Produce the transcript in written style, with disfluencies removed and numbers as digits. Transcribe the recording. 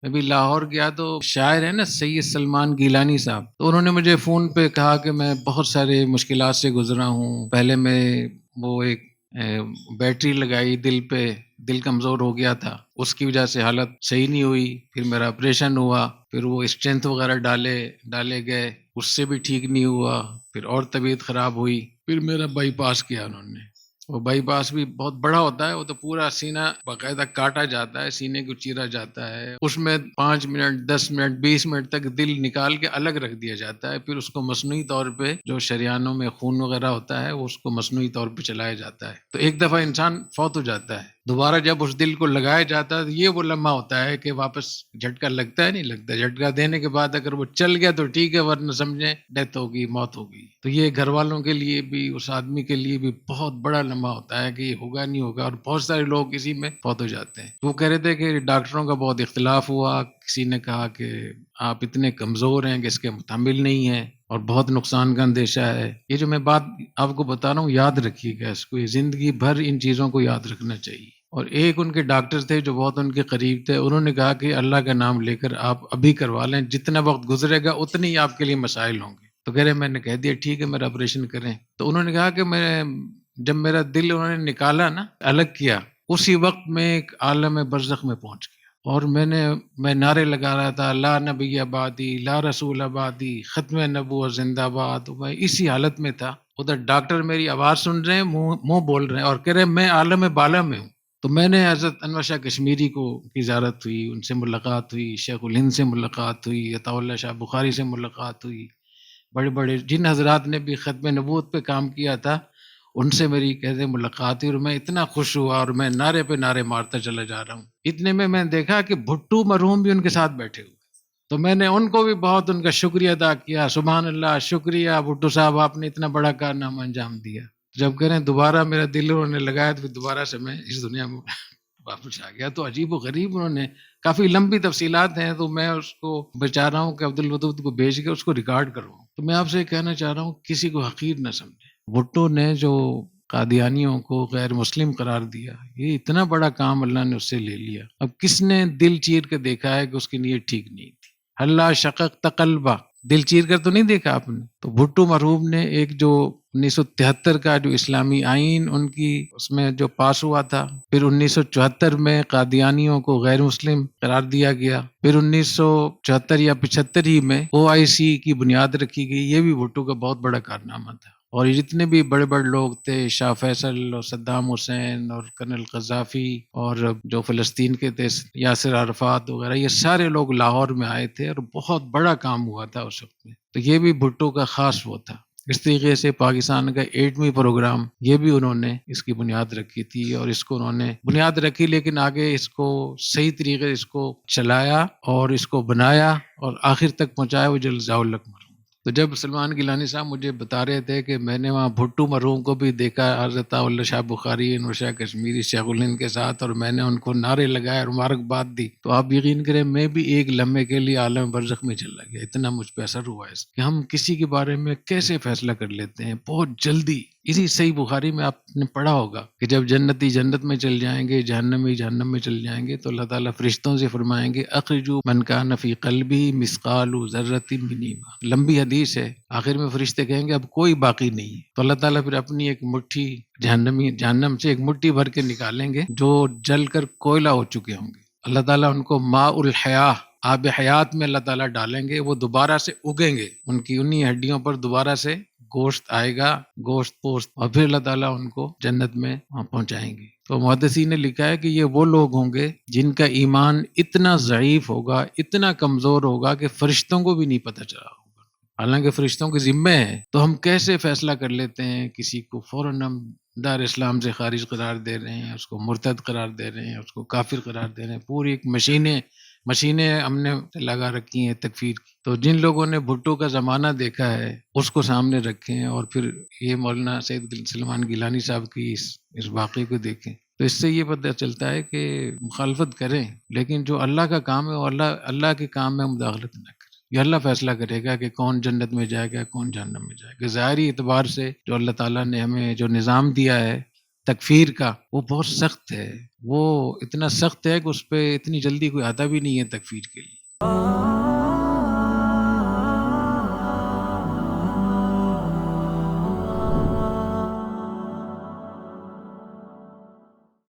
میں بھی لاہور گیا تو شاعر ہے نا سید سلمان گیلانی صاحب، تو انہوں نے مجھے فون پہ کہا کہ میں بہت سارے مشکلات سے گزرا ہوں. پہلے میں وہ ایک بیٹری لگائی دل پہ، دل کمزور ہو گیا تھا، اس کی وجہ سے حالت صحیح نہیں ہوئی. پھر میرا آپریشن ہوا، پھر وہ اسٹرینتھ وغیرہ ڈالے گئے، اس سے بھی ٹھیک نہیں ہوا. پھر اور طبیعت خراب ہوئی، پھر میرا بائی پاس کیا انہوں نے. وہ بائی پاس بھی بہت بڑا ہوتا ہے، وہ تو پورا سینہ باقاعدہ کاٹا جاتا ہے، سینے کو چیرا جاتا ہے، اس میں 5 منٹ 10 منٹ 20 منٹ تک دل نکال کے الگ رکھ دیا جاتا ہے. پھر اس کو مصنوعی طور پہ جو شریانوں میں خون وغیرہ ہوتا ہے وہ اس کو مصنوعی طور پہ چلایا جاتا ہے. تو ایک دفعہ انسان فوت ہو جاتا ہے، دوبارہ جب اس دل کو لگایا جاتا ہے یہ وہ لمحہ ہوتا ہے کہ واپس جھٹکا لگتا ہے نہیں لگتا. جھٹکا دینے کے بعد اگر وہ چل گیا تو ٹھیک ہے، ورنہ سمجھیں ڈیتھ ہوگی، موت ہوگی. تو یہ گھر والوں کے لیے بھی، اس آدمی کے لیے بھی بہت بڑا لمحہ ہوتا ہے کہ یہ ہوگا نہیں ہوگا، اور بہت سارے لوگ اسی میں فوت ہو جاتے ہیں. وہ کہہ رہے تھے کہ ڈاکٹروں کا بہت اختلاف ہوا، کسی نے کہا کہ آپ اتنے کمزور ہیں کہ اس کے متحمل نہیں ہیں اور بہت نقصان کا اندیشہ ہے. یہ جو میں بات آپ کو بتا رہا ہوں یاد رکھیے گا اس کو، یہ زندگی بھر ان چیزوں کو یاد رکھنا چاہیے. اور ایک ان کے ڈاکٹر تھے جو بہت ان کے قریب تھے، انہوں نے کہا کہ اللہ کا نام لے کر آپ ابھی کروا لیں، جتنا وقت گزرے گا اتنے ہی آپ کے لیے مسائل ہوں گے. تو کہہ رہے میں نے کہہ دیا ٹھیک ہے میرا آپریشن کریں. تو انہوں نے کہا کہ جب میرا دل انہوں نے نکالا نا، الگ کیا، اسی وقت میں ایک عالم برزخ میں پہنچ گیا. اور میں نعرے لگا رہا تھا، لا نبی آبادی، لا رسول آبادی، ختم نبوت زندہ باد. میں اسی حالت میں تھا، ادھر ڈاکٹر میری آواز سن رہے ہیں، منہ بول رہے ہیں، اور کہہ رہے ہیں میں عالم بالا میں ہوں. تو میں نے حضرت انور شاہ کشمیری کی زیارت ہوئی، ان سے ملاقات ہوئی، شیخ الہند سے ملاقات ہوئی، عطا اللہ شاہ بخاری سے ملاقات ہوئی. بڑے بڑے جن حضرات نے بھی ختم نبوت پہ کام کیا تھا ان سے میری کہتے ملاقات ہوئی، اور میں اتنا خوش ہوا اور میں نعرے پہ نعرے مارتا چلا جا رہا ہوں. اتنے میں دیکھا کہ بھٹو مرحوم بھی ان کے ساتھ بیٹھے ہوئے. تو میں نے ان کو بھی بہت ان کا شکریہ ادا کیا، سبحان اللہ، شکریہ بھٹو صاحب، آپ نے اتنا بڑا کارنامہ انجام دیا. جب کہہ رہے ہیں دوبارہ میرا دل انہوں نے لگایا تو پھر دوبارہ سے میں اس دنیا میں واپس آ گیا. تو عجیب و غریب انہوں نے کافی لمبی تفصیلات ہیں، تو میں اس کو بچا رہا ہوں کہ عبدالودود کو بھیج کے اس کو ریکارڈ کروں. تو میں آپ سے کہنا چاہ رہا ہوں کسی کو حقیر نہ سمجھے. بھٹو نے جو قادیانیوں کو غیر مسلم قرار دیا، یہ اتنا بڑا کام اللہ نے اس سے لے لیا. اب کس نے دل چیر کے دیکھا ہے کہ اس کی نیت ٹھیک نہیں تھی؟ اللہ شقق تقلبہ، دل چیر کر تو نہیں دیکھا آپ نے. تو بھٹو مرحوم نے ایک جو 1973 کا جو اسلامی آئین ان کی اس میں جو پاس ہوا تھا، پھر 1974 میں قادیانیوں کو غیر مسلم قرار دیا گیا، پھر 1974 یا 75 ہی میں OIC کی بنیاد رکھی گئی. یہ بھی بھٹو کا بہت بڑا کارنامہ تھا. اور یہ جتنے بھی بڑے بڑے لوگ تھے، شاہ فیصل اور صدام حسین اور کرنل قذافی اور جو فلسطین کے تھے یاسر عرفات وغیرہ، یہ سارے لوگ لاہور میں آئے تھے اور بہت بڑا کام ہوا تھا اس وقت میں. تو یہ بھی بھٹو کا خاص وہ تھا. اس طریقے سے پاکستان کا 8واں پروگرام، یہ بھی انہوں نے اس کی بنیاد رکھی تھی، اور اس کو انہوں نے بنیاد رکھی لیکن آگے اس کو صحیح طریقے سے اس کو چلایا اور اس کو بنایا اور آخر تک پہنچایا وہ جلزاء الحق. تو جب سلمان گیلانی صاحب مجھے بتا رہے تھے کہ میں نے وہاں بھٹو مرحوم کو بھی دیکھا، حضرت اللہ شاہ بخاری، انور شاہ کشمیری، شیخ الہند کے ساتھ، اور میں نے ان کو نعرے لگائے اور مبارکباد دی، تو آپ یقین کریں میں بھی ایک لمحے کے لیے عالم برزخ میں چلا گیا. اتنا مجھ پہ اثر ہوا ہے کہ ہم کسی کے بارے میں کیسے فیصلہ کر لیتے ہیں بہت جلدی. اسی صحیح بخاری میں آپ نے پڑھا ہوگا کہ جب جنتی جنت میں چل جائیں گے، جہنمی جہنم میں چل جائیں گے، تو اللہ تعالیٰ فرشتوں سے فرمائیں گے اخرجوا من کان فی قلبہ مثقال ذرۃ من ایمان. لمبی حدیث ہے، آخر میں فرشتے کہیں گے اب کوئی باقی نہیں ہے. تو اللہ تعالیٰ پھر اپنی ایک مٹھی جہنم سے ایک مٹھی بھر کے نکالیں گے جو جل کر کوئلہ ہو چکے ہوں گے. اللہ تعالیٰ ان کو ماء الحیاہ، آب حیات میں اللہ تعالیٰ ڈالیں گے، وہ دوبارہ سے اگیں گے، ان کی انہی ہڈیوں پر دوبارہ سے گوشت آئے گا، گوشت پوست، اور پھر اللہ تعالیٰ ان کو جنت میں پہنچائیں گے. تو محدثین نے لکھا ہے کہ یہ وہ لوگ ہوں گے جن کا ایمان اتنا ضعیف ہوگا، اتنا کمزور ہوگا کہ فرشتوں کو بھی نہیں پتہ چلا ہوگا. حالانکہ فرشتوں کے ذمے ہے، تو ہم کیسے فیصلہ کر لیتے ہیں کسی کو فوراً ہم دار اسلام سے خارج قرار دے رہے ہیں، اس کو مرتد قرار دے رہے ہیں، اس کو کافر قرار دے رہے ہیں. پوری ایک مشینیں ہم نے لگا رکھی ہیں تکفیر کی. تو جن لوگوں نے بھٹو کا زمانہ دیکھا ہے اس کو سامنے رکھیں، اور پھر یہ مولانا سید سلمان گیلانی صاحب کی اس واقعے کو دیکھیں، تو اس سے یہ پتہ چلتا ہے کہ مخالفت کریں لیکن جو اللہ کا کام ہے وہ اللہ کے کام میں مداخلت نہ کریں. یہ اللہ فیصلہ کرے گا کہ کون جنت میں جائے گا، کون جہنم میں جائے گا. ظاہری اعتبار سے جو اللہ تعالیٰ نے ہمیں جو نظام دیا ہے تکفیر کا، وہ بہت سخت ہے، وہ اتنا سخت ہے کہ اس پہ اتنی جلدی کوئی آتا بھی نہیں ہے تکفیر کے لیے۔